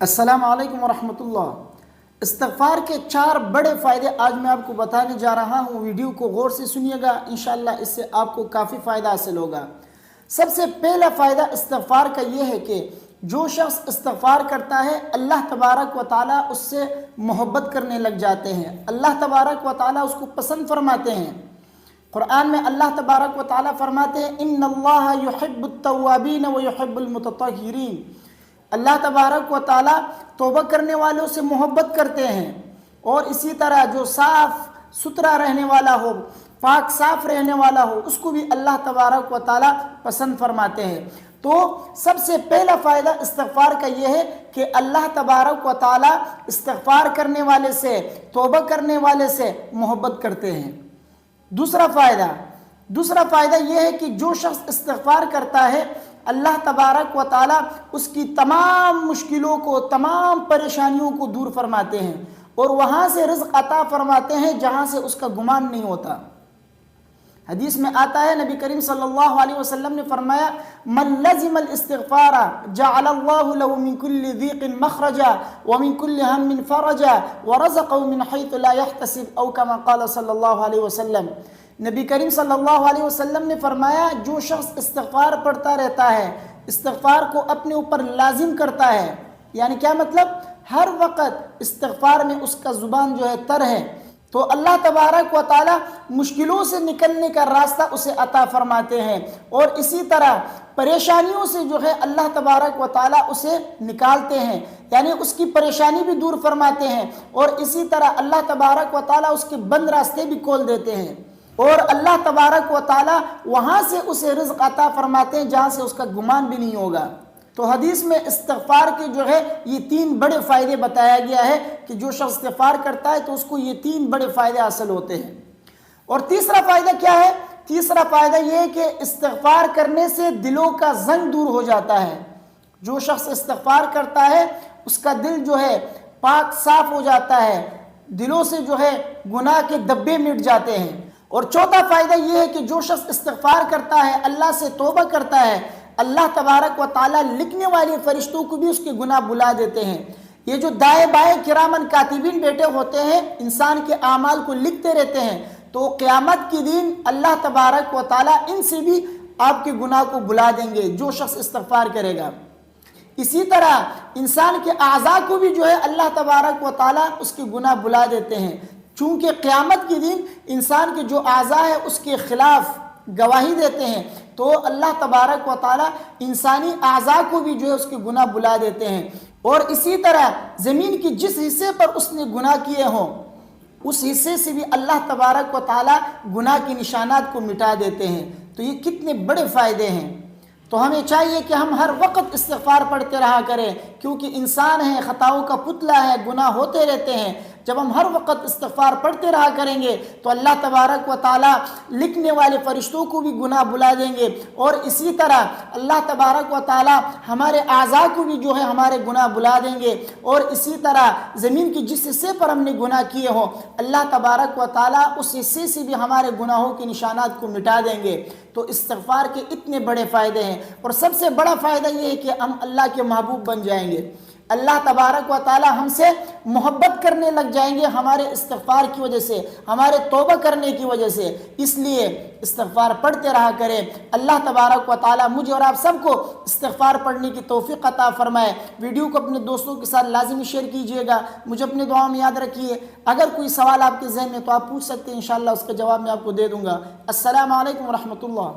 السلام علیکم ورحمۃ اللہ۔ استغفار کے 4 بڑے فائدے آج میں آپ کو بتانے جا رہا ہوں۔ ویڈیو کو غور سے سنیے گا، انشاءاللہ اس سے آپ کو کافی فائدہ حاصل ہوگا۔ سب سے پہلا فائدہ استغفار کا یہ ہے کہ جو شخص استغفار کرتا ہے اللہ تبارک و تعالیٰ اس سے محبت کرنے لگ جاتے ہیں، اللہ تبارک و تعالیٰ اس کو پسند فرماتے ہیں۔ قرآن میں اللہ تبارک و تعالیٰ فرماتے ہیں ان اللہ یحب التوابین ویحب المتطہرین۔ اللہ تبارک و تعالیٰ توبہ کرنے والوں سے محبت کرتے ہیں، اور اسی طرح جو صاف ستھرا رہنے والا ہو، پاک صاف رہنے والا ہو، اس کو بھی اللہ تبارک و تعالیٰ پسند فرماتے ہیں۔ تو سب سے پہلا فائدہ استغفار کا یہ ہے کہ اللہ تبارک و تعالیٰ استغفار کرنے والے سے، توبہ کرنے والے سے محبت کرتے ہیں۔ دوسرا فائدہ یہ ہے کہ جو شخص استغفار کرتا ہے اللہ تبارک و تعالیٰ اس کی تمام مشکلوں کو، تمام پریشانیوں کو دور فرماتے ہیں، اور وہاں سے رزق عطا فرماتے ہیں جہاں سے اس کا گمان نہیں ہوتا۔ حدیث میں آتا ہے، نبی کریم صلی اللہ علیہ وسلم نے فرمایا من لزم الاستغفار جعل اللہ له من كل ضيق مخرجا ومن كل هم فرجا ورزقه من حيث لا يحتسب او كما قال صلی اللہ علیہ وسلم۔ نبی کریم صلی اللہ علیہ وسلم نے فرمایا جو شخص استغفار پڑھتا رہتا ہے، استغفار کو اپنے اوپر لازم کرتا ہے، یعنی کیا مطلب، ہر وقت استغفار میں اس کا زبان جو ہے تر ہے، تو اللہ تبارک و تعالیٰ مشکلوں سے نکلنے کا راستہ اسے عطا فرماتے ہیں، اور اسی طرح پریشانیوں سے جو ہے اللہ تبارک و تعالیٰ اسے نکالتے ہیں، یعنی اس کی پریشانی بھی دور فرماتے ہیں، اور اسی طرح اللہ تبارک و تعالیٰ اس کے بند راستے بھی کھول دیتے ہیں، اور اللہ تبارک و تعالیٰ وہاں سے اسے رزق عطا فرماتے ہیں جہاں سے اس کا گمان بھی نہیں ہوگا۔ تو حدیث میں استغفار کے جو ہے یہ 3 بڑے فائدے بتایا گیا ہے کہ جو شخص استغفار کرتا ہے تو اس کو یہ 3 بڑے فائدے حاصل ہوتے ہیں۔ اور تیسرا فائدہ کیا ہے؟ تیسرا فائدہ یہ ہے کہ استغفار کرنے سے دلوں کا زنگ دور ہو جاتا ہے۔ جو شخص استغفار کرتا ہے اس کا دل جو ہے پاک صاف ہو جاتا ہے، دلوں سے جو ہے گناہ کے دبے مٹ جاتے ہیں۔ اور چوتھا فائدہ یہ ہے کہ جو شخص استغفار کرتا ہے، اللہ سے توبہ کرتا ہے، اللہ تبارک و تعالیٰ لکھنے والے فرشتوں کو بھی اس کے گناہ بلا دیتے ہیں۔ یہ جو دائیں بائیں کرامن کاتبین بیٹھے ہوتے ہیں، انسان کے اعمال کو لکھتے رہتے ہیں، تو قیامت کے دن اللہ تبارک و تعالیٰ ان سے بھی آپ کے گناہ کو بلا دیں گے جو شخص استغفار کرے گا۔ اسی طرح انسان کے اعضاء کو بھی جو ہے اللہ تبارک و تعالیٰ اس کے گناہ بلا دیتے ہیں، چونکہ قیامت کے دن انسان کے جو اعضاء ہیں اس کے خلاف گواہی دیتے ہیں، تو اللہ تبارک و تعالیٰ انسانی اعضاء کو بھی جو ہے اس کے گناہ بلا دیتے ہیں، اور اسی طرح زمین کی جس حصے پر اس نے گناہ کیے ہوں اس حصے سے بھی اللہ تبارک و تعالیٰ گناہ کے نشانات کو مٹا دیتے ہیں۔ تو یہ کتنے بڑے فائدے ہیں۔ تو ہمیں چاہیے کہ ہم ہر وقت استغفار پڑھتے رہا کریں، کیونکہ انسان ہے، خطاؤں کا پتلا ہے، گناہ ہوتے رہتے ہیں۔ جب ہم ہر وقت استغفار پڑھتے رہا کریں گے تو اللہ تبارک و تعالیٰ لکھنے والے فرشتوں کو بھی گناہ بلا دیں گے، اور اسی طرح اللہ تبارک و تعالیٰ ہمارے اعضاء کو بھی جو ہے ہمارے گناہ بلا دیں گے، اور اسی طرح زمین کی جس حصے پر ہم نے گناہ کیے ہوں اللہ تبارک و تعالیٰ اس حصے سے بھی ہمارے گناہوں کے نشانات کو مٹا دیں گے۔ تو استغفار کے اتنے بڑے فائدے ہیں، اور سب سے بڑا فائدہ یہ ہے کہ ہم اللہ کے محبوب بن جائیں گے، اللہ تبارک و تعالیٰ ہم سے محبت کرنے لگ جائیں گے ہمارے استغفار کی وجہ سے، ہمارے توبہ کرنے کی وجہ سے۔ اس لیے استغفار پڑھتے رہا کریں۔ اللہ تبارک و تعالیٰ مجھے اور آپ سب کو استغفار پڑھنے کی توفیق عطا فرمائے۔ ویڈیو کو اپنے دوستوں کے ساتھ لازمی شیئر کیجئے گا، مجھے اپنے دعاؤں میں یاد رکھیے۔ اگر کوئی سوال آپ کے ذہن میں تو آپ پوچھ سکتے ہیں، انشاءاللہ اس کا جواب میں آپ کو دے دوں گا۔ السلام علیکم ورحمۃ اللہ۔